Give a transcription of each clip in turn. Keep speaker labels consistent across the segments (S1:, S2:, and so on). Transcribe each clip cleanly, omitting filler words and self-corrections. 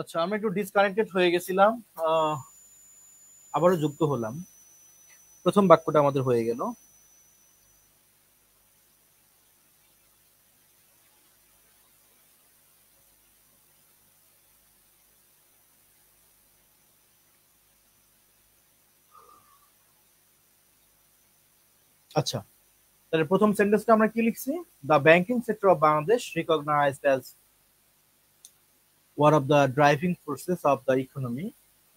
S1: আচ্ছা, আমরা একটু ডিসকানেক্টেড হয়ে গেছিলাম, আবারও যুক্ত হলাম। প্রথম বাক্যটা আমাদের হয়ে গেল। আচ্ছা, তাহলে প্রথম সেন্টেন্সটা আমরা কি লিখছি? The banking sector of Bangladesh recognized as one of the driving forces of the economy.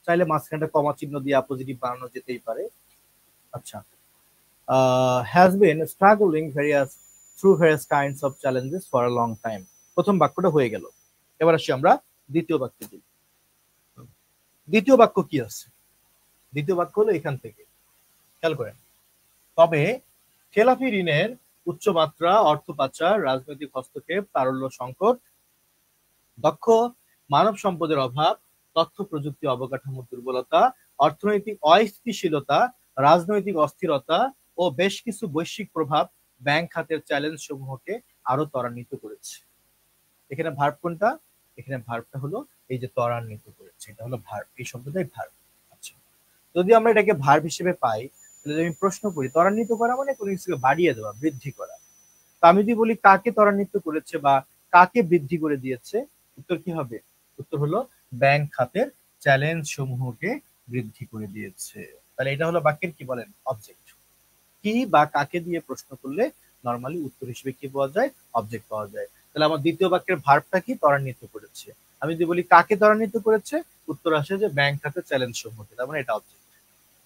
S1: চাইলে মাঝখানটা কমা চিহ্ন দিয়ে পজিটিভ বানানো যেতেই পারে। আচ্ছা, has been struggling various through various kinds of challenges for a long time. প্রথম বাক্যটা হয়ে গেল। এবার আসি আমরা দ্বিতীয় বাক্যে দিই। দ্বিতীয় বাক্য কি আছে? দ্বিতীয় বাক্য হলো এখান থেকে, খেয়াল করেন। তবে খেলাপি ঋণের উচ্চমাত্রা, অর্থ পাচার, রাজনৈতিক হস্তক্ষেপ, তারল্য সংকট, দক্ষ মানব সম্পদের অভাব, তথ্য প্রযুক্তি অবকাঠামোর দুর্বলতা, অর্থনৈতিক অস্থিতিশীলতা, রাজনৈতিক অস্থিরতা ও বেশ কিছু বৈশ্বিক প্রভাব ব্যাংক খাতের চ্যালেঞ্জ সমূহকে আরো ত্বরান্বিত করেছে। এখানে ভার্ব কোনটা? এখানে ভার্বটা হলো এই যে ত্বরান্বিত করেছে, এটা হলো ভার্ব, এই শব্দটাই ভার্ব। আচ্ছা, যদি আমরা এটাকে ভার্ব হিসেবে পাই, তাহলে আমি প্রশ্ন করি ত্বরান্বিত করা মানে কোনো কিছুকে বাড়িয়ে দেওয়া, বৃদ্ধি করা। তা আমি যদি বলি কাকে ত্বরান্বিত করেছে বা কাকে বৃদ্ধি করে দিয়েছে, উত্তর কি হবে? উত্তর হলো ব্যাংক খাতের চ্যালেঞ্জ সমূহকে বৃদ্ধি করে দিয়েছে। তাহলে এটা হলো বাক্যের কি বলেন? অবজেক্ট। কি বা কাকে দিয়ে প্রশ্ন করলে নরমালি উত্তর হিসেবে কি পাওয়া যায়? অবজেক্ট পাওয়া যায়। তাহলে আমার দ্বিতীয় বাক্যের ভার্বটা কি? ত্বরান্বিত করেছে। আমি যদি বলি কাকে ত্বরান্বিত করেছে, উত্তর আসে যে ব্যাংক খাতের চ্যালেঞ্জ সমূহকে, তার মানে এটা অবজেক্ট।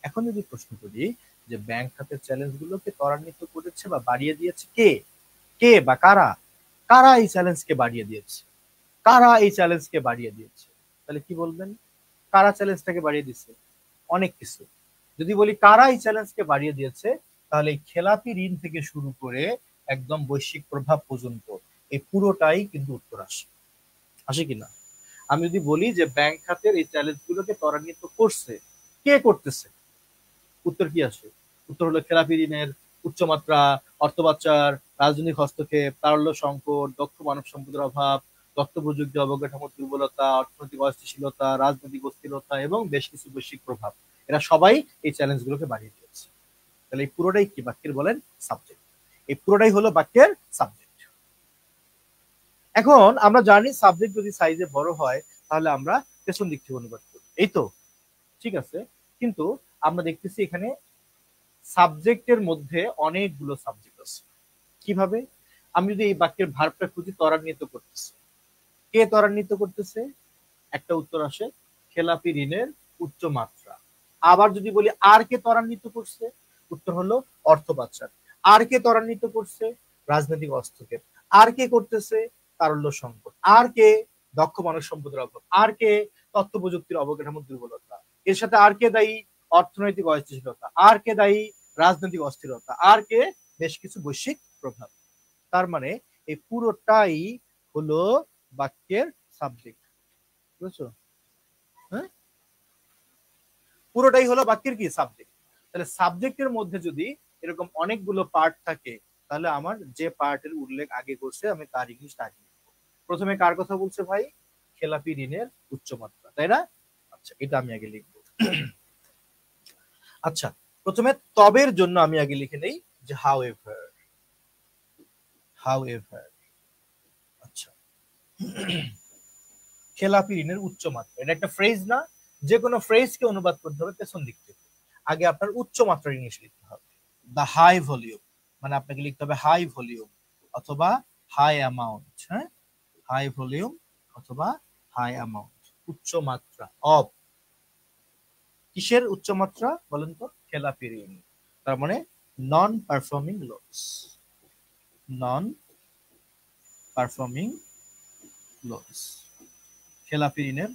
S1: এখন যদি প্রশ্ন করি যে ব্যাংক খাতের চ্যালেঞ্জ গুলোকে ত্বরান্বিত করেছে বা বাড়িয়ে দিয়েছে কে? কে বা কারা? কারা এই চ্যালেঞ্জকে বাড়িয়ে দিয়েছে? কারা এই চ্যালেঞ্জকে বাড়িয়ে দিয়েছে? তাহলে কি বলবেন? কারা চ্যালেঞ্জটাকে বাড়িয়ে দিচ্ছে? অনেক কিছু। যদি বলি কারা এই চ্যালেঞ্জকে বাড়িয়ে দিয়েছে, তাহলে এই খেলাপি ঋণ থেকে শুরু করে একদম বৈশ্বিক প্রভাব পর্যন্ত এই পুরোটাই কিন্তু উত্তর আসে। আসে কিনা? আমি যদি বলি যে ব্যাংক খাতের এই চ্যালেঞ্জ গুলোকে ত্বরান্বিত করছে, কে করতেছে? উত্তর কি আসে? উত্তর হলো খেলাপি ঋণের উচ্চমাত্রা, অর্থ পাচার, রাজনৈতিক হস্তক্ষেপ, তারল্য সংকট, দক্ষ মানব সম্পদের অভাব, তথ্য প্রযুক্তি অবকাঠামোর দুর্বলতা, অর্থনৈতিক অস্থিতিশীলতা, রাজনৈতিক অস্থিরতা এবং বেশ কিছু বৈশ্বিক প্রভাব। এরা সবাই এই চ্যালেঞ্জ গুলোকে বাড়িয়ে দিয়েছে। তাহলে এই পুরোটাই কি বাক্যের বলেন? সাবজেক্ট। এই পুরোটাই হলো বাক্যের সাবজেক্ট। এখন আমরা জানি সাবজেক্ট যদি সাইজে বড় হয়, তাহলে আমরা পেছন দিক থেকে অনুবাদ করি, এই তো? ঠিক আছে, কিন্তু আমরা দেখতেছি এখানে সাবজেক্টের মধ্যে অনেকগুলো সাবজেক্ট আছে। কিভাবে? আমি যদি এই বাক্যের ভার্বটা খুঁজি, ত্বরান্বিত করতেছে, কে ত্বরান্বিত করতেছে? একটা উত্তর আসে খেলাপি ঋণের উচ্চ মাত্রা। আবার যদি বলি আর কে ত্বরান্বিত করছে, উত্তর হলো অর্থ পাচার। আর কে ত্বরান্বিত করছে? রাজনৈতিক হস্তক্ষেপ। আর কে করতেছে? তারল্য সংকট। আর কে? দক্ষ মানব সম্পদের অভাব। আর কে? তথ্য প্রযুক্তির অবকাঠামোর দুর্বলতা। এর সাথে আর কে দায়ী? অর্থনৈতিক অস্থিতিশীলতা। আর কে দায়ী? রাজনৈতিক অস্থিরতা। আর কে? বেশ কিছু বৈশ্বিক প্রভাব। তার মানে এই পুরোটাই হলো বাক্যের সাবজেক্ট। বুঝছো? হ্যাঁ, পুরোটাই হলো বাক্যের কি? সাবজেক্ট। তাহলে সাবজেক্টের মধ্যে যদি এরকম অনেকগুলো পার্ট থাকে, তাহলে আমার যে পার্টের উল্লেখ আগে করছে আমি তার ইংলিশটা আগে লিখবো। প্রথমে কার কথা বলছে ভাই? খেলাপি ঋণের উচ্চমাত্রা, তাই না? আচ্ছা, এটা আমি আগে লিখবো। আচ্ছা, প্রথমে তবের জন্য আমি আগে লিখে নেই যে হাউ এভার। How ever. আচ্ছা, খেলাপি ঋণের উচ্চমাত্রা, এটা একটা ফ্রেজ না? যে কোনো ফ্রেজকে অনুবাদ করতে হবে পেছন দিক থেকে। আগে আপনার উচ্চমাত্রার ইংলিশ লিখতে হবে। দ্য হাই ভলিউম, মানে আপনাকে লিখতে হবে হাই ভলিউম অথবা হাই অ্যামাউন্ট। হ্যাঁ, হাই ভলিউম অথবা হাই অ্যামাউন্ট। উচ্চমাত্রা অফ, কিসের উচ্চমাত্রা বলেন তো? খেলাপি ঋণ। তার মানে non performing loans. Non performing loans, খেলাপি ঋণের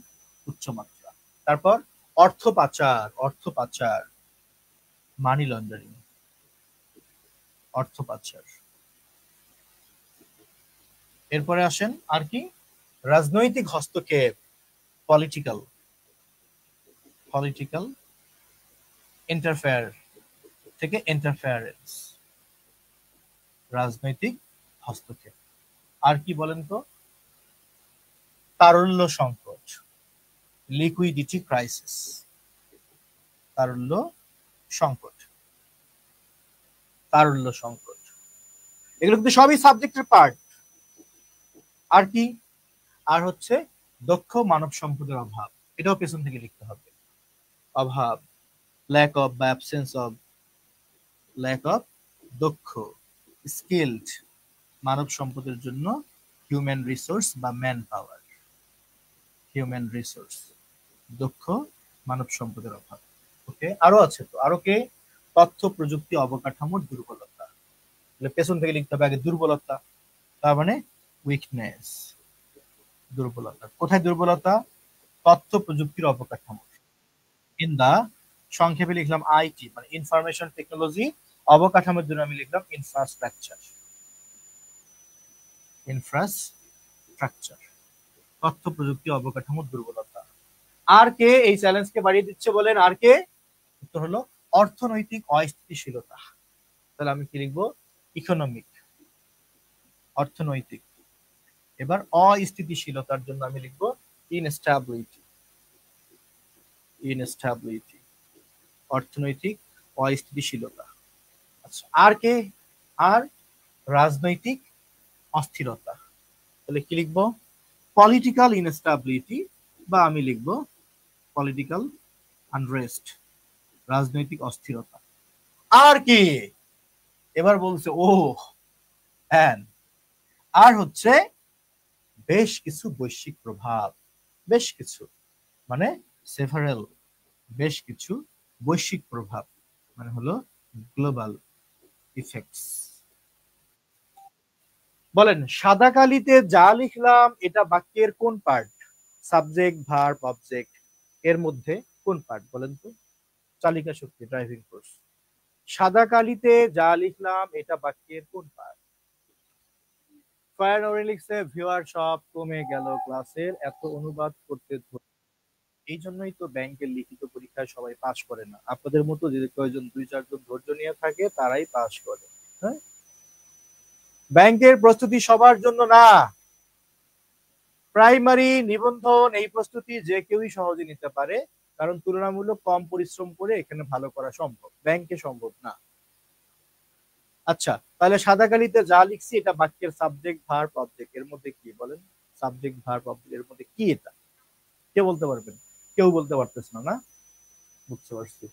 S1: উচ্চমাত্রা। তারপর অর্থ পাচার, অর্থ পাচার, মানি লন্ডারিং, অর্থ পাচার। এরপরে আসেন আর কি? রাজনৈতিক হস্তক্ষেপ, পলিটিক্যাল, পলিটিক্যাল ইন্টারফেয়ার থেকে ইন্টারফেয়ারেন্স, রাজনৈতিক হস্তক্ষেপ। আর কি বলেন তো? তারল্য সংকট, লিকুইডিটি ক্রাইসিস, তারল্য সংকট, তারল্য সংকট, এগুলো কিন্তু সবই সাবজেক্টের পার্ট। আর কি? আর হচ্ছে দক্ষ মানব সম্পদের অভাব, এটাও পেছন থেকে লিখতে হবে। অভাব, ল্যাক অফ বা অ্যাবসেন্স অফ, ল্যাক অফ দক্ষ, স্কিলড মানব সম্পদের জন্য হিউম্যান রিসোর্স বা ম্যান পাওয়ার, হিউম্যান রিসোর্স, দক্ষ মানব সম্পদের অভাব। ওকে, আরো আছে তো, আরো কে? তথ্য প্রযুক্তি অবকাঠামোর দুর্বলতা, পেছন থেকে লিখতে হবে আগে দুর্বলতা, তার মানে উইকনেস, দুর্বলতা। কোথায় দুর্বলতা? তথ্য প্রযুক্তির অবকাঠামো। ইন দা, সংক্ষেপে লিখলাম আইটি মানে ইনফরমেশন টেকনোলজি, অবকাঠামোর জন্য আমি লিখলাম ইনফ্রাস্ট্রাকচার, ইনফ্রাস্ট্রাকচার, তথ্য প্রযুক্তি অবকাঠামোর দুর্বলতা। আর কে এই চ্যালেঞ্জকে বাড়িয়ে দিচ্ছে বলেন? আর কে? উত্তর হলো অর্থনৈতিক অস্থিতিশীলতা। তাহলে আমি কি লিখবো? ইকোনমিক, অর্থনৈতিক। এবার অস্থিতিশীলতার জন্য আমি লিখবো ইনস্টেবিলিটি, ইনস্টেবিলিটি, অর্থনৈতিক অস্থিতিশীলতা। আচ্ছা, আর কে? আর রাজনৈতিক অস্থিরতা। তাহলে কি লিখবো? পলিটিক্যাল ইনস্টেবিলিটি, বা আমি লিখবো পলিটিক্যাল আনরেস্ট, রাজনৈতিক অস্থিরতা। আর কি? এবার বলছে ও হ্যাঁ, আর হচ্ছে বেশ কিছু বৈশ্বিক প্রভাব, বেশ কিছু মানে সেভারেল, বেশ কিছু বৈশ্বিক প্রভাব মানে হলো গ্লোবাল ইফেক্টস। বলেন, সাদা কালিতে যা লিখলাম এটা বাক্যের কোন পার্ট? সাবজেক্ট, ভার্ব, অবজেক্ট, এর মধ্যে কোন পার্ট বলেন তো? চালিকা শক্তি, ড্রাইভিং ফোর্স। সাদা কালিতে যা লিখলাম এটা বাক্যের কোন পার্ট? ফায়ার লিখছে ভিউয়ার সব কমে গেল ক্লাসের, এত অনুবাদ করতে। এই জন্যই তো ব্যাংকের লিখিত পরীক্ষায় সবাই পাস করে না, আপনাদের মতো যে কয়েকজন 2-4 জন ধৈর্য নিয়ে থাকে তারাই পাস করে। হ্যাঁ, ব্যাংকের প্রস্তুতি সবার জন্য না। প্রাইমারি, নিবন্ধন, এই প্রস্তুতি যে কেউই সহজে নিতে পারে, কারণ তুলনামূলক কম পরিশ্রম করে এখানে ভালো করা সম্ভব, ব্যাংকে সম্ভব না। আচ্ছা, তাহলে সাদা কালিতে যা লিখছি এটা বাক্যের সাবজেক্ট, ভার্ব, অবজেক্ট, এর মধ্যে কি বলেন? সাবজেক্ট, ভার্ব, অবজেক্ট, এর মধ্যে কি এটা? কে বলতে পারবেন? কেউ বলতে পারতেছে না, না? বুঝতে পারছি,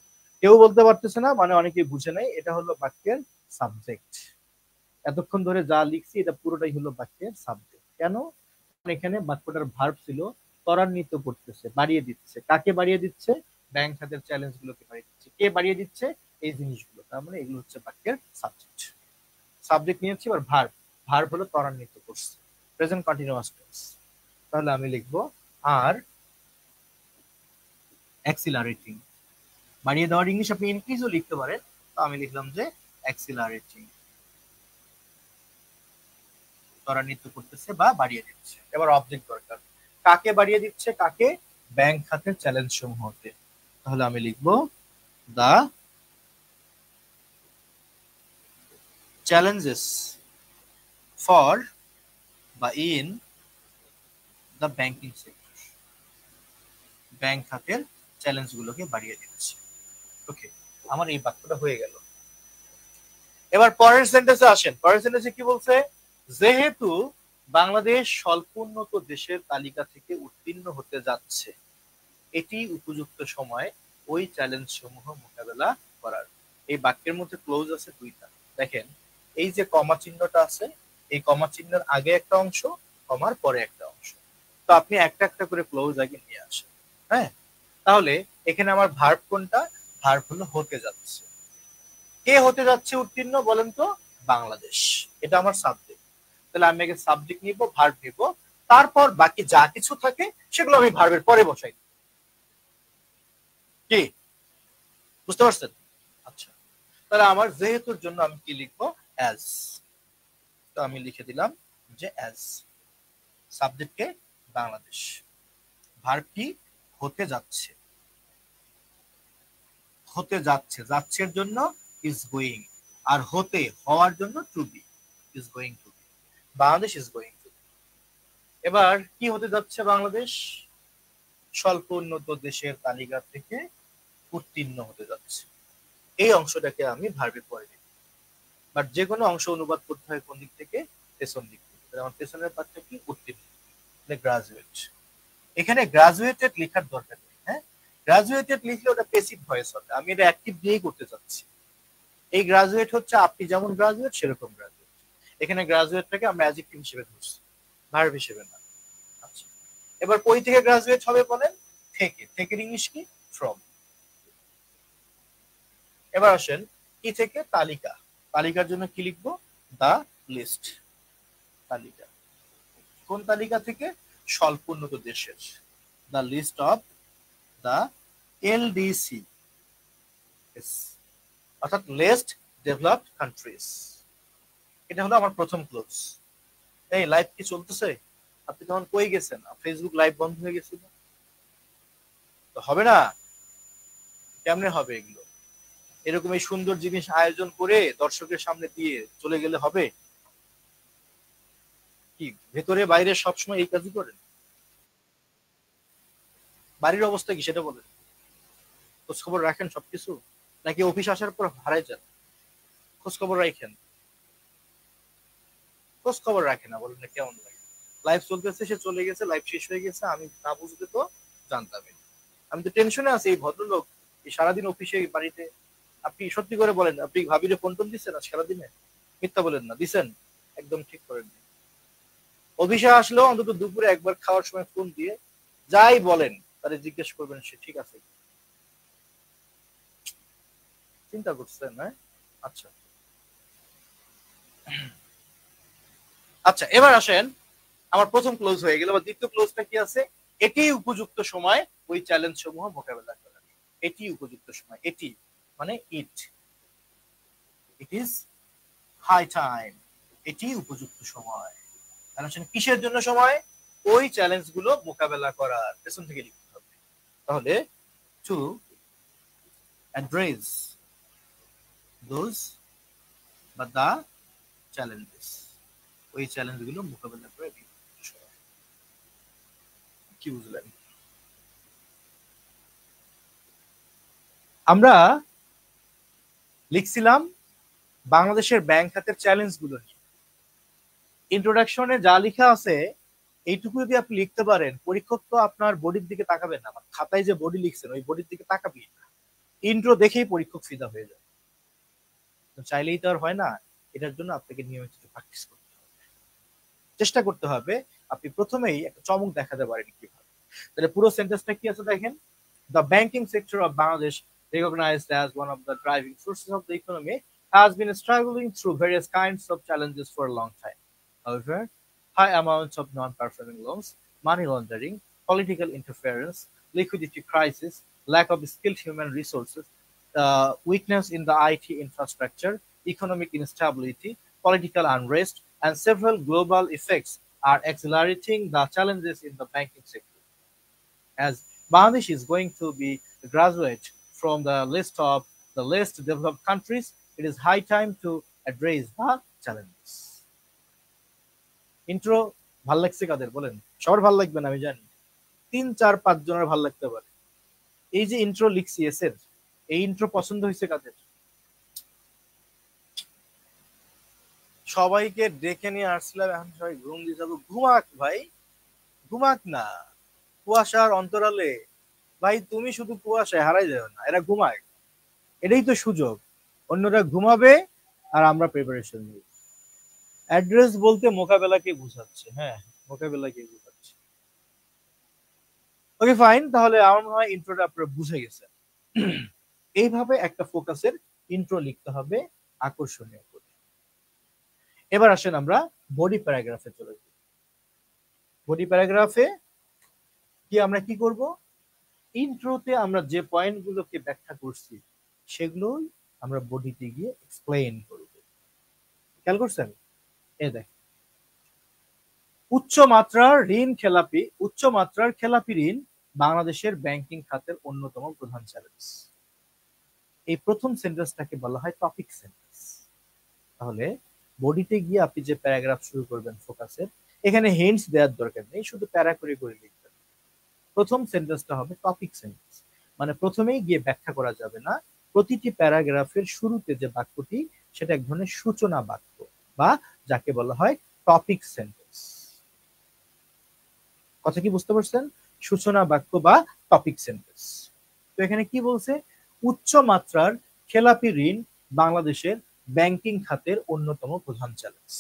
S1: কেউ বলতে পারতেছে না, মানে অনেকেই বুঝে নাই। এটা হলো বাক্যের সাবজেক্ট। এতক্ষণ ধরে যা লিখছি এটা পুরোটাই হলো বাক্যের সাবজেক্ট। কেন? এখানে বাক্যটার ভার্ব ছিল ত্বরান্বিত করতেছে, বাড়িয়ে দিচ্ছে। কাকে বাড়িয়ে দিচ্ছে? ব্যাংক খাতের চ্যালেঞ্জ গুলোকে বাড়িয়ে দিচ্ছে। কে বাড়িয়ে দিচ্ছে? এই জিনিসগুলো। তার মানে এগুলো হচ্ছে বাক্যের সাবজেক্ট। সাবজেক্ট নিয়েছি, এবার ভার্ব। ভার্ব হলো ত্বরান্বিত করছে, প্রেজেন্ট কন্টিনিউয়াস টেন্স। তাহলে আমি লিখবো আর অ্যাক্সিলারেটিং, বাড়িয়ে দেওয়ার ইংলিশ আপনি ইনক্রিজও লিখতে পারেন, তো আমি লিখলাম যে অ্যাক্সিলারেটিং, ত্বরান্বিত করতেছে বা বাড়িয়ে দিচ্ছে। এবার অবজেক্ট দরকার, কাকে বাড়িয়ে দিচ্ছে? কাকে? ব্যাংক খাতের চ্যালেঞ্জ সমূহকে। তাহলে আমি লিখবো দা চ্যালেঞ্জেস ফর বা in the banking sector, bank খাতের চ্যালেঞ্জ গুলোকে বাড়িয়ে দিচ্ছে। ওকে, আমার এই বাক্যটা হয়ে গেল। এবার পরের সেন্টেন্সে আসেন। পরের সেন্টেন্সে কি বলছে? যেহেতু বাংলাদেশ স্বল্পোন্নত দেশের তালিকা থেকে উত্তীর্ণ হতে যাচ্ছে, এটি উপযুক্ত সময় ওই চ্যালেঞ্জ সমূহ মোকাবেলা করার। এই বাক্যের মধ্যে ক্লোজ আছে দুইটা। দেখেন, এই যে কমা চিহ্নটা আছে, এই কমা চিহ্নের আগে একটা অংশ, কমার পরে একটা অংশ। তো আপনি একটা একটা করে ক্লোজ আগে নিয়ে আসেন। হ্যাঁ, তাহলে এখানে আমার ভার্ব কোনটা? ভার্ব হলো হতে যাচ্ছে। কে হতে যাচ্ছে উত্তীর্ণ বলেন তো? বাংলাদেশ। এটা আমার সাবজেক্ট। তাহলে আমি আগে সাবজেক্ট নিব, ভার্ব নিব, তারপর বাকি যা কিছু থাকে সেগুলো আমি ভার্বের পরে বসাই। কি বুঝতে পারছেন? আচ্ছা, তাহলে আমার যেহেতুর জন্য আমি কি লিখবো? অ্যাজ। তো আমি লিখে দিলাম যে অ্যাজ। সাবজেক্টকে বাংলাদেশ, ভার্ব কি? হতে যাচ্ছে, হতে যাচ্ছে, যাচ্ছের জন্য ইজ গোয়িং, আর হতে হওয়ার জন্য to be, is going to be. Bangladesh is going to be. এবার কি হতে যাচ্ছে বাংলাদেশ? স্বল্প উন্নত দেশের তালিকা থেকে উত্তীর্ণ হতে যাচ্ছে। এই অংশটাকে আমি ভার্বে পরে দিই, বাট যে কোনো অংশ অনুবাদ করতে হয় কোন দিক থেকে? পেছন দিক থেকে। আমার পেছনের পার্টটা কি? উত্তীর্ণ, গ্রাজুয়েট। এখানে গ্রাজুয়েটেড লেখার দরকার নেই। হ্যাঁ, গ্রাজুয়েটেড লিখলে ওটা প্যাসিভ ভয়েস হবে, আমি এটা অ্যাক্টিভ দিয়েই করতে চাচ্ছি। এই গ্রাজুয়েট হচ্ছে আপনি যেমন গ্রাজুয়েট সেরকম গ্রাজুয়েট। এখানে গ্রাজুয়েটটাকে আমরা অ্যাডজেক্টিভ হিসেবে ধরছি, ভার্ব হিসেবে না। আচ্ছা, এবার কই থেকে গ্রাজুয়েট হবে বলেন? থেকে। থেকের ইংলিশ কি? ফ্রম। এবার আসেন কি থেকে? তালিকা। তালিকার জন্য কি লিখবো? The list. তালিকা। কোন তালিকা থেকে? স্বল্প উন্নত দেশের। The list of the LDC, অর্থাৎ লেস্ট ডেভেলপড কান্ট্রিজ। এটা হলো আমার প্রথম ক্লোজ। এই লাইভ কি চলতেছে? আপনি তখন কই গেছেন? ফেসবুক লাইভ বন্ধ হয়ে গেছিল তো হবে না। কেমনে হবে এগুলো? এরকম এই সুন্দর জিনিস আয়োজন করে দর্শকের সামনে দিয়ে চলে গেলে হবে কি? ভেতরে বাইরে সবসময় এই কাজই করেন? বাড়ির অবস্থা কি সেটা বলেন। খোঁজ খবর রাখেন সবকিছু, নাকি অফিস আসার পর হারাই যান? খোঁজ খবর রাখেন? খোঁজ খবর রাখে না বলেন না, কেমন লাগে? লাইভ চলতেছে, সে চলে গেছে, লাইভ শেষ হয়ে গেছে, আমি না বুঝতে তো জানতামই। আমি তো টেনশনে আছি। এই ভদ্রলোক এই সারাদিন অফিসে বাড়িতে, আপনি সত্যি করে বলেন, আপনি ভাবিরে ফোন টোন দিচ্ছেন আজ সারাদিনে? মিথ্যা বলেন না, দিচ্ছেন? একদম ঠিক করেন। অফিসে আসলেও অন্তত দুপুরে একবার খাওয়ার সময় ফোন দিয়ে যাই বলেন তারে জিজ্ঞেস করবেন সে ঠিক আছে। চিন্তা করছেন না? আচ্ছা আচ্ছা, এবার আসেন আমার প্রথম ক্লোজ হয়ে গেল। দ্বিতীয় ক্লোজটা কি আছে? এটি উপযুক্ত সময় ওই চ্যালেঞ্জ সমূহ মোকাবেলা করার। এটি উপযুক্ত সময়। এটি মানে ইট, ইট ইজ হাই টাইম। এটি উপযুক্ত সময়। কিসের জন্য সময়? ওই চ্যালেঞ্জ গুলো মোকাবেলা করার। পেছন থেকে লিখতে হবে। তাহলে টু অ্যাড্রেস দোজ বা দা চ্যালেঞ্জেস, ওই চ্যালেঞ্জ গুলো মোকাবেলা করে। কি বুঝলেন? আমরা লিখছিলাম বাংলাদেশের ব্যাংক খাতের চ্যালেঞ্জ গুলো। ইন্ট্রোডাকশনে যা লেখা আছে এইটুকু যদি আপনি লিখতে পারেন, পরীক্ষক তো আপনার বডির দিকে তাকাবেন না, খাতায় যে বডি লিখছেন ওই বডির দিকে তাকাবি না। ইন্ট্রো দেখেই পরীক্ষক ফিদা হয়ে যায়। চাইলেই তো আর হয় না। এটার জন্য আপনাকে নিয়মিত প্র্যাকটিস করতে হবে, চেষ্টা করতে হবে। আপনি প্রথমেই একটা চমক দেখাতে পারেন কিভাবে। তাহলে পুরো সেন্টেন্সটা কি আছে দেখেন। The banking sector of Bangladesh, recognized as one of the driving forces of the economy, has been struggling through various kinds of challenges for a long time. However, high amounts of non-performing loans, money laundering, political interference, liquidity crisis, lack of skilled human resources, weakness in the IT infrastructure, economic instability, political unrest, and several global effects are accelerating the challenges in the banking sector. As Bangladesh is going to be graduate from the list of the least developed countries, it is high time to address the challenges. Intro ভাল লাগছে কাদের বলেন? সবার ভাল লাগবে না আমি জানি, 3-4-5 জনের ভাল লাগতে পারে। এই যে ইন্ট্রো লিখছি এসের, এই ইন্ট্রো পছন্দ হয়েছে কাদের? সবাইকে ডেকে নিয়ে আসছিলাম, এখন সবাই ঘুম দিয়ে যাবো। ঘুমাক ভাই, ঘুমাক না। কুয়াশার অন্তরালে ভাই তুমি শুধু কুয়াশায় হারাই যাও না, এরা ঘুমায়। এটাই তো সুযোগ। অন্যরা ঘুমাবে আর আমরা প্রিপারেশন নিব। অ্যাড্রেস বলতে মোকাবেলাকে বোঝাচ্ছে। হ্যাঁ, মোকাবেলাকে বোঝাচ্ছে। ওকে ফাইন, তাহলে আমার মনে হয় ইন্ট্রোটা আপনারা বুঝে গেছেন। এইভাবে একটা ফোকাসের ইন্ট্রো লিখতে হবে আকর্ষণীয় করে। এবার আসেন আমরা বডি প্যারাগ্রাফে চলে যাই। বডি প্যারাগ্রাফে কি আমরা কি করব? ইন্ট্রোতে আমরা যে পয়েন্টগুলোকে ব্যাখ্যা করছি সেগুলোই আমরা বডিতে গিয়ে এক্সপ্লেইন করব। খেয়াল করছেন? এই দেখ, উচ্চমাত্রার খেলাপি ঋণ বাংলাদেশের ব্যাংকিং খাতের অন্যতম প্রধান চ্যালেঞ্জ। এই প্রথম সেন্টেন্সটাকে বলা হয় টপিক সেন্টেন্স। তাহলে বডিতে গিয়ে আপনি যে প্যারাগ্রাফ শুরু করবেন ফোকাসের, এখানে হিন্টস দেওয়ার দরকার নেই, শুধু প্যারা করে করে লিখবেন। প্রথম সেন্টেন্সটা হবে টপিক সেন্টেন্স, মানে প্রথমেই গিয়ে ব্যাখ্যা করা যাবে না। প্রতিটি প্যারাগ্রাফের শুরুতে যে বাক্যটি, সেটা এক ধরনের সূচনা বাক্য, বা যাকে বলা হয় টপিক সেন্টেন্স। কথা কি বুঝতে পারছেন? সূচনা বাক্য বা টপিক সেন্টেন্স। তো এখানে কি বলছে? উচ্চ মাত্রার খেলাপি ঋণ বাংলাদেশের ব্যাংকিং খাতের অন্যতম প্রধান চ্যালেঞ্জ।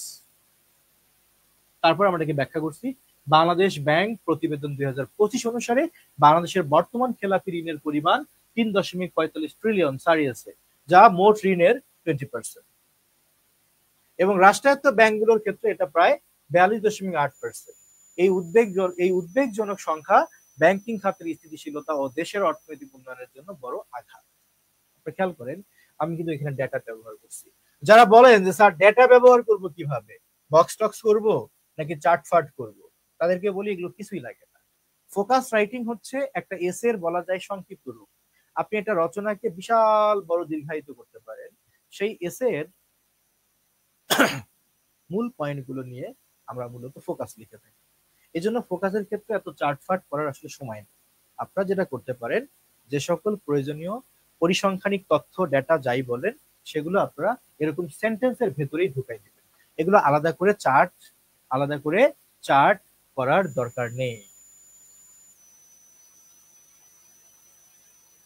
S1: তারপর আমরা এটাকে ব্যাখ্যা করছি। বাংলাদেশ ব্যাংক প্রতিবেদন 2025 অনুসারে বাংলাদেশের বর্তমান খেলাপি ঋণের পরিমাণ 3.45 ট্রিলিয়ন ছাড়িয়েছে, যা মোট ঋণের 20%, এবং রাষ্ট্রায়ত্ত ব্যাংকগুলোর ক্ষেত্রে এটা প্রায় 42.8%। এই উদ্বেগজনক সংখ্যা ব্যাংকিং খাতের স্থিতিশীলতা ও দেশের অর্থনৈতিক উন্নয়নের জন্য বড় আঘাত। আপনি খেয়াল করেন, আমি কিন্তু এখানে ডেটা ব্যবহার করছি। যারা বলেন যে স্যার ডেটা ব্যবহার করব কিভাবে, বক্স টক্স করব নাকি চার্ট ফাট করব, তাদেরকে বলি এগুলো কিছুই লাগে না। ফোকাস রাইটিং হচ্ছে একটা এসের বলা যায় সংক্ষিপ্ত রূপ। আপনি একটা রচনাকে বিশাল বড় দীর্ঘায়িত করতে পারেন। সেই এসের মূল পয়েন্টগুলো নিয়ে আমরা মূলত ফোকাস লিখে থাকি। এই জন্য ফোকাসের ক্ষেত্রে এত চার্ট ফাট করার আসলে সময় নেই। আপনারা যেটা করতে পারেন, যে সকল প্রয়োজনীয় পরিসংখ্যানিক তথ্য, ডেটা যাই বলেন, সেগুলো আপনারা এরকম সেন্টেন্সের ভেতরেই ঢুকাই দিবেন। এগুলো আলাদা করে চার্ট করার দরকার নেই।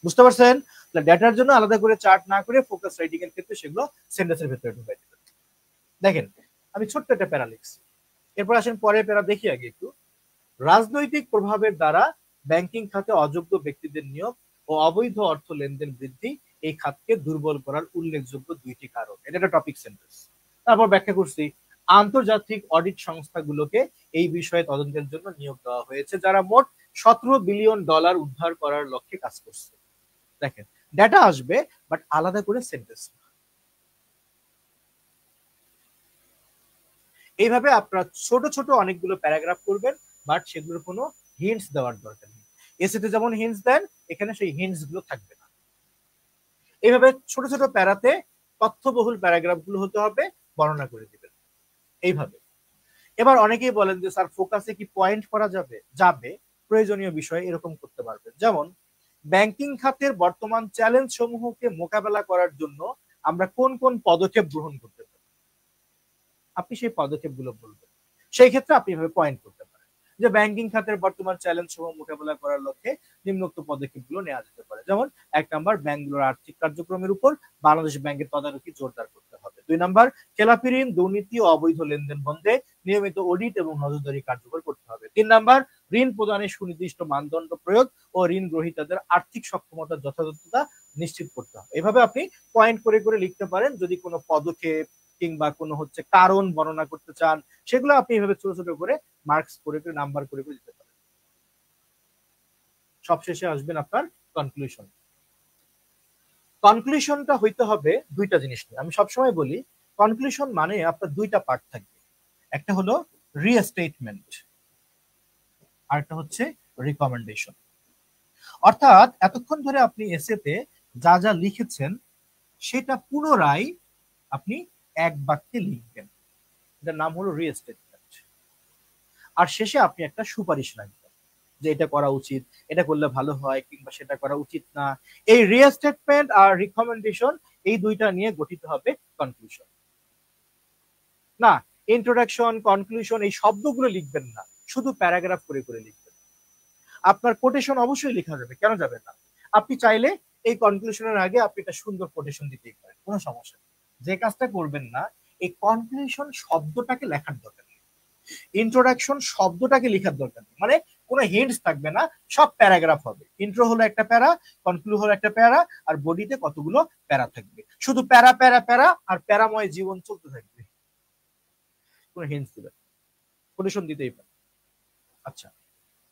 S1: বুঝতে পারছেন? ডেটার জন্য আলাদা করে চার্ট না করে ফোকাস রাইটিং এর ক্ষেত্রে সেগুলো সেন্টেন্সের ভেতরে ঢুকাই দিবেন। দেখেন, আমি ছোট্ট একটা প্যারা লিখছি। এরপর আসেন পরের প্যারা দেখি আগে একটু। রাজনৈতিক প্রভাবের দ্বারা ব্যাংকিং খাতে অযোগ্য ব্যক্তিদের নিয়োগ ও অবৈধ অর্থ লেনদেন বৃদ্ধি এই খাতকে দুর্বল করার উল্লেখযোগ্য দুইটি কারণ। এটা একটা টপিক সেন্টেন্স। তারপর ব্যাখ্যা করছি, আন্তর্জাতিক অডিট সংস্থাগুলোকে এই বিষয়ে তদন্তের জন্য নিয়োগ দেওয়া হয়েছে, যারা মোট $17 বিলিয়ন উদ্ধার করার লক্ষ্যে কাজ করছে। দেখেন, ডেটা আসবে বাট আলাদা করে সেন্টেন্স। এইভাবে আপনারা ছোট ছোট অনেকগুলো প্যারাগ্রাফ করবেন, বাট সেগুলোর কোনো হিন্টস দেওয়ার দরকার নেই। এসেতে যেমন হিন্টস দেন, এখানে সেই হিন্টস গুলো থাকবে না। এইভাবে ছোট ছোট প্যারাতে তথ্যবহুল প্যারাগ্রাফ গুলো হতে হবে, বর্ণনা করে দিবেন এইভাবে। এবার অনেকেই বলেন যে স্যার ফোকাসে কি পয়েন্ট করা যাবে? যাবে, প্রয়োজনীয় বিষয়ে এরকম করতে পারবেন। যেমন, ব্যাংকিং খাতের বর্তমান চ্যালেঞ্জ সমূহকে মোকাবেলা করার জন্য আমরা কোন কোন পদক্ষেপ গ্রহণ করতে পারি, আপনি সেই পদক্ষেপগুলো বলবেন। সেই ক্ষেত্রে আপনি এভাবে পয়েন্ট করতে পারেন যে ব্যাংকিং খাতের বর্তমান চ্যালেঞ্জ সমূহ মোকাবেলা করার লক্ষ্যে নিম্নোক্ত পদক্ষেপগুলো নেওয়া যেতে পারে। যেমন, 1 নাম্বার, ব্যাংকগুলোর আর্থিক কার্যক্রমের উপর বাংলাদেশ ব্যাংকের তদারকি জোরদার করতে হবে। 2 নাম্বার, খেলাপি ঋণ, দুর্নীতি ও অবৈধ লেনদেন বন্ধে নিয়মিত অডিট এবং নজরদারি কার্যকর করতে হবে। 3 নাম্বার, ঋণ প্রদানের সুনির্দিষ্ট মানদণ্ড প্রয়োগ ও ঋণ গ্রহীতাদের আর্থিক সক্ষমতার যথাযথতা নিশ্চিত করতে হবে। এভাবে আপনি পয়েন্ট করে করে লিখতে পারেন। যদি কোনো পদক্ষেপ কিংবা কোনো কারণ বর্ণনা করতে চান, সেগুলো আপনি এভাবে ছোট ছোট করে মার্কস করে করে নাম্বার করে করে দিতে পারেন। সবশেষে আসবেন আপনার কনক্লুশন। কনক্লুশনটা হইতে হবে দুইটা জিনিস নিয়ে। আমি সবসময় বলি, কনক্লুশন মানে আপনার দুইটা পার্ট থাকবে। একটা হলো রিস্টেটমেন্ট, আর একটা হচ্ছে রিকমেন্ডেশন। অর্থাৎ এতক্ষণ ধরে আপনি এসেতে যা যা লিখেছেন সেটা পুনরায় আপনি এক বাক্যে লিখবেন। এটার নাম হলো রিস্টেটমেন্ট। আর শেষে আপনি একটা সুপারিশ রাখবেন যে এটা করা উচিত, এটা করলে ভালো হয়, কিংবা সেটা করা উচিত না। এই রিস্টেটমেন্ট আর রিকমেন্ডেশন, এই দুইটা নিয়ে গঠিত হবে কনক্লুশন। না, ইন্ট্রোডাকশন, কনক্লুশন এই শব্দগুলো লিখবেন না, শুধু প্যারাগ্রাফ করে করে লিখবেন। আপনার কোটেশন অবশ্যই লেখা যাবে, কেন যাবে না? আপনি চাইলে এই কনক্লুশনের আগে আপনি একটা সুন্দর কোটেশন দিতেই পারেন, কোনো সমস্যা নেই। যে কাজটা করবেন না, এই কনক্লুশন শব্দটাকে লেখার দরকার নেই, ইন্ট্রোডাকশন শব্দটাকে লেখার দরকার নেই। মানে কোনো হিন্টস থাকবে না, সব প্যারাগ্রাফ হবে। ইন্ট্রো হলো একটা প্যারা, কনক্লুড হলো একটা প্যারা, আর বডিতে কতগুলো প্যারা থাকবে। শুধু প্যারা প্যারা প্যারা, আর প্যারাময় জীবন চলতে থাকবে, কোনো হিন্টস দিবে, কোটেশন দিতেই পারে। আচ্ছা,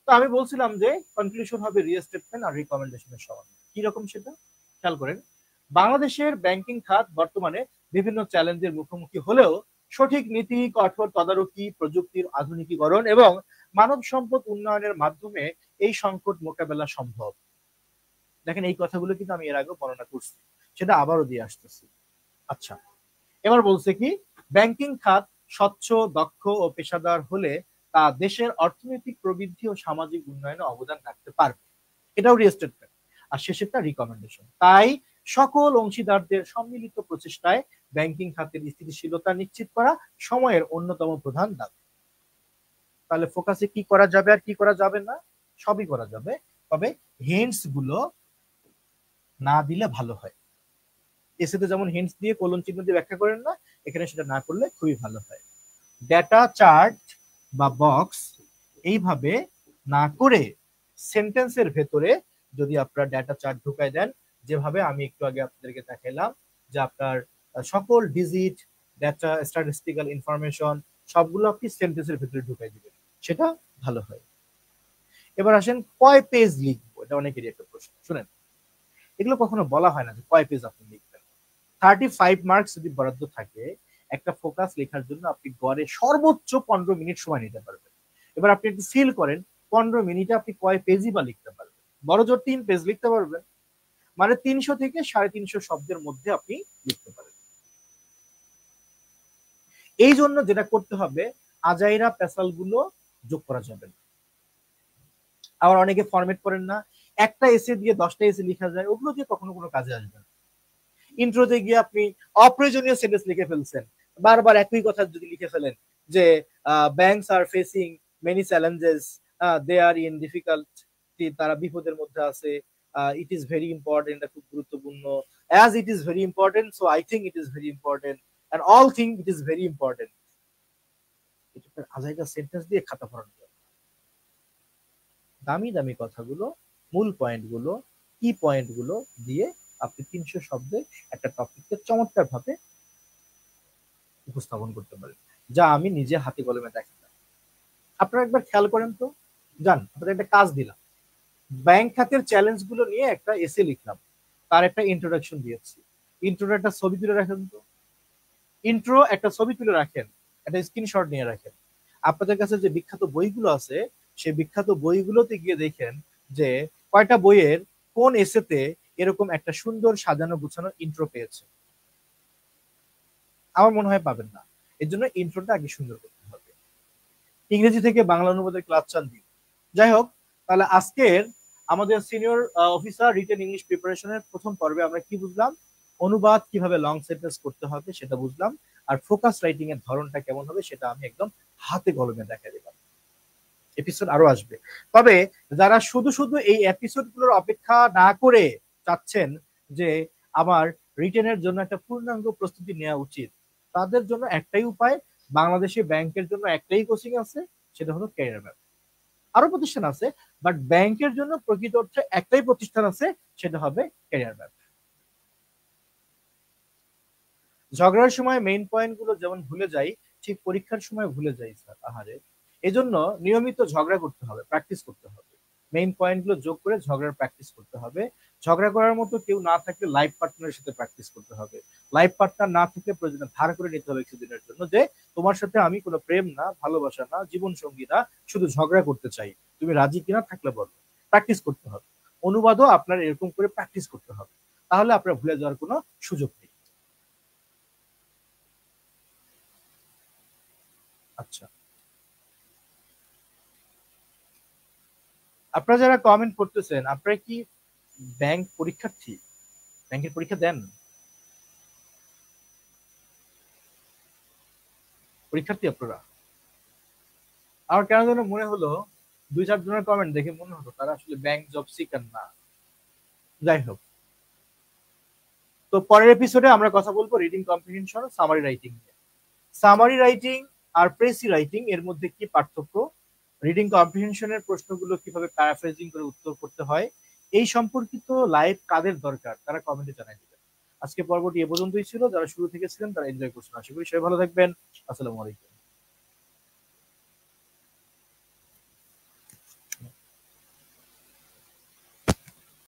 S1: তো আমি বলছিলাম যে কনক্লুশন হবে রিস্টেটমেন্ট আর রিকমেন্ডেশনের সমান। কি রকম সেটা খেয়াল করেন। বাংলাদেশের ব্যাংকিং খাত বর্তমানে বিভিন্ন চ্যালেঞ্জের মুখোমুখি হলেও সঠিক নীতি, কঠোর তদারকি, প্রযুক্তির আধুনিকীকরণ এবং মানব সম্পদ উন্নয়নের মাধ্যমে এই সংকট মোকাবেলা সম্ভব। দেখেন, এই কথাগুলো কিন্তু আমি এর আগে বর্ণনা করছি। সেটা আবারও দিয়ে আসতেছি। আচ্ছা, এবার বলছে কি, ব্যাংকিং খাত স্বচ্ছ, দক্ষ ও পেশাদার হলে তা দেশের অর্থনৈতিক প্রবৃদ্ধি ও সামাজিক উন্নয়নে অবদান রাখতে পারবে। এটাও রিস্টেটমেন্ট। আর শেষেরটা রিকমেন্ডেশন। তাই সকল অংশীদারদের সম্মিলিত প্রচেষ্টায় ব্যাংকিং খাতের স্থিতিশীলতা নিশ্চিত করা সময়ের অন্যতম প্রধান দাবি। তাহলে ফোকাসে কি করা যাবে আর কি করা যাবে না, সবই করা যাবে, তবে হিন্টস গুলো না দিলে ভালো হয়। এসেতে যেমন হিন্টস দিয়ে কোলন চিহ্ন দিয়ে ব্যাখ্যা করেন না, এখানে সেটা না করলে খুবই ভালো হয়। ডেটা চার্ট বা বক্স এইভাবে না করে সেন্টেন্সের ভেতরে যদি আপনার ডেটা চার্ট ঢুকাই দেন, যেভাবে আমি একটু আগে আপনাদেরকে দেখাইলাম, যে আপনার সকল ডিজিট, ডেটা, স্ট্যাটিস্টিক্যাল ইনফরমেশন সবগুলো আপনি সেন্টেন্সের ভেতরে ঢুকাই দিবেন, সেটা ভালো হয়। এবার আসেন কয় পেজ লিখবো, এটা অনেকেরই একটা প্রশ্ন। শুনেন, এগুলো কখনো বলা হয় না যে কয় পেজ আপনি লিখবেন। 35 মার্কস যদি বরাদ্দ থাকে একটা ফোকাস লেখার জন্য, আপনি গড়ে সর্বোচ্চ 15 মিনিট সময় নিতে পারবেন। এবার আপনি একটু ফিল করেন 15 মিনিটে আপনি কয় পেজই বা লিখতে পারবেন। বড় জোর 3 পেজ লিখতে পারবেন, মানে 300 থেকে 350 শব্দের মধ্যে আপনি লিখতে পারেন। এই জন্য যেটা করতে হবে, আজাইরা পেশাল গুলো যোগ করা যাবে না। আবার অনেকে ফরম্যাট করেন না, একটা এসে দিয়ে 10টা এসে লেখা যায়, ওগুলো দিয়ে কখনো কোনো কাজে আসবে না। ইন্ট্রোতে গিয়ে আপনি অপ্রয়োজনীয় সেন্টেন্স লিখে ফেলছেন, বারবার একই কথা যদি লিখে ফেলেন যে banks are facing many challenges, they are in difficult, তারা বিপদের মধ্যে আছে, ইট ইজ ভেরি ইম্পর্টেন্ট, এটা খুব গুরুত্বপূর্ণ, as it is very important so I think it is very important and all think it is very important, এটা আজাইরা sentence দিয়ে খাতা ভরানো যাবে। দামি দামি কথাগুলো, মূল পয়েন্টগুলো, কি পয়েন্টগুলো দিয়ে আপনি 300 শব্দে একটা টপিককে চমৎকার ভাবে উপস্থাপন করতে পারেন, যা আমি নিজে হাতে কলমে দেখালাম। আপনারা একবার খেয়াল করেন তো, জান আপনাদের একটা কাজ দিলাম, ব্যাংক খাতের চ্যালেঞ্জ গুলো নিয়ে একটা এসে লিখলাম, তার একটা ইন্ট্রোডাকশন দিয়েছি, ইন্ট্রোর একটা ছবি তুলে রাখেন তো, ইন্ট্রো একটা ছবি তুলে রাখেন, একটা স্ক্রিনশট নিয়ে রাখেন। আপনাদের কাছে যে বিখ্যাত বইগুলো আছে, সেই বিখ্যাত বইগুলোতে গিয়ে দেখেন যে কয়টা বইয়ের কোন এসেতে এরকম একটা সুন্দর সাজানো গুছানো ইন্ট্রো পেয়েছে। আমার মনে হয় পাবেন না। এর জন্য ইন্ট্রোটা আগে সুন্দর করতে হবে। ইংরেজি থেকে বাংলা অনুবাদের ক্লাস চান দিন। যাই হোক, তাহলে আজকের আমাদের সিনিয়র অফিসার রিটেন ইংলিশ প্রিপারেশনের প্রথম পর্বে আমরা কি বুঝলাম, অনুবাদ কিভাবে লং সেন্টেন্স করতে হবে সেটা বুঝলাম, আর ফোকাস রাইটিং এর ধরনটা কেমন হবে সেটা আমি একদম হাতে কলমে দেখা দিলাম। এপিসোড আরো আসবে, তবে যারা শুধু শুধু এই এপিসোড গুলোর অপেক্ষা না করে চাচ্ছেন যে আমার রিটেনের জন্য একটা পূর্ণাঙ্গ প্রস্তুতি নেওয়া উচিত, তাদের জন্য একটাই উপায়, বাংলাদেশি ব্যাংকের জন্য একটাই কোচিং আছে, সেটা হলো ক্যারিয়ার ম্যাপ। আরো প্রতিষ্ঠান আছে, বাট ব্যাংকের জন্য প্রকৃত অর্থে একটাই প্রতিষ্ঠান আছে, সেটা হবে ক্যারিয়ার ম্যাপ। ঝগড়ার সময় মেইন পয়েন্ট গুলো যেমন ভুলে যাই, ঠিক পরীক্ষার সময় ভুলে যাই স্যার, আহারে। এজন্য নিয়মিত ঝগড়া করতে হবে, প্র্যাকটিস করতে হবে, মেইন পয়েন্ট গুলো যোগ করে ঝগড়ার প্র্যাকটিস করতে হবে। ঝগড়া করার মতো কেউ না থাকলে লাইফ পার্টনারের সাথে প্র্যাকটিস করতে হবে। লাইফ পার্টনার না থাকলে প্রয়োজনে ধার করে নিতে হবে কিছুদিনের জন্য, যে তোমার সাথে আমি কোনো প্রেম না, ভালোবাসা না, জীবন সঙ্গী না, শুধু ঝগড়া করতে চাই, তুমি রাজি কিনা থাকলে বলো। প্র্যাকটিস করতে হবে। অনুবাদও আপনার এরকম করে প্র্যাকটিস করতে হবে, তাহলে আপনার ভুলে যাওয়ার কোনো সুযোগ নেই। আচ্ছা, আপনারা যারা কমেন্ট করতেছেন, আপনারা কি ব্যাংক পরীক্ষার্থী, ব্যাংকের পরীক্ষা দেন, পরীক্ষার্থী আপনারা? আমার কেন যেন মনে হলো, 2-4 জনের কমেন্ট দেখে মনে হলো তারা আসলে ব্যাংক জব সিকার না। যাই হোক, তো পরের এপিসোডে আমরা কথা বলবো রিডিং কম্প্রিহেনশন, সামারি রাইটিং নিয়ে। সামারি রাইটিং আর প্রেসি রাইটিং এর মধ্যে কি পার্থক্য, রিডিং কম্প্রিহেনশনের প্রশ্নগুলো কিভাবে প্যারাফ্রেজিং করে উত্তর করতে হয়, এই সম্পর্কিত লাইভ কাদের দরকার তারা কমেন্টে জানাই দিবেন। আজকে পর্বটি এ পর্যন্তই ছিল, যারা শুরু থেকে ছিলেন তারা এনজয় করছেন, আশা করি সবাই ভালো থাকবেন। আসসালামু আলাইকুম।